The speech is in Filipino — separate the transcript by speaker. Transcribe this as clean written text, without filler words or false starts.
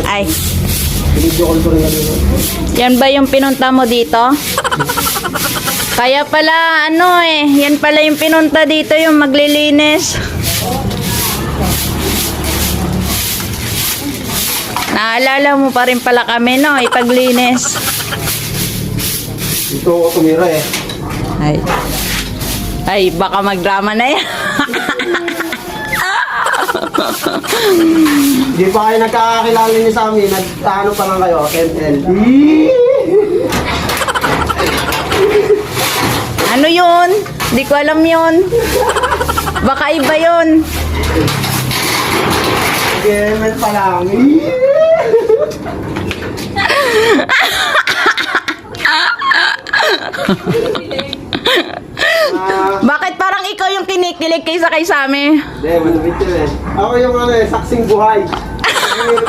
Speaker 1: Ay,
Speaker 2: Video call ko rin kanina.
Speaker 1: yan ba yung pinunta mo dito? Kaya pala, ano yan pala yung pinunta dito, yung maglilinis. Naalala mo pa rin pala kami, no? Ipaglinis.
Speaker 2: Dito ako tumira eh.
Speaker 1: Ay, baka magdrama na yan.
Speaker 2: Hindi pa kayo nagkakakilala niyo sa amin. Nag-ano pa lang kayo, ML.
Speaker 1: Ano yun? Hindi ko alam yun. Baka iba yun.
Speaker 2: ML pa lang.
Speaker 1: Bakit parang ikaw yung kinikilig kaysa kay Sami?
Speaker 2: Hindi, malupit yun eh. Ako yung saksing buhay.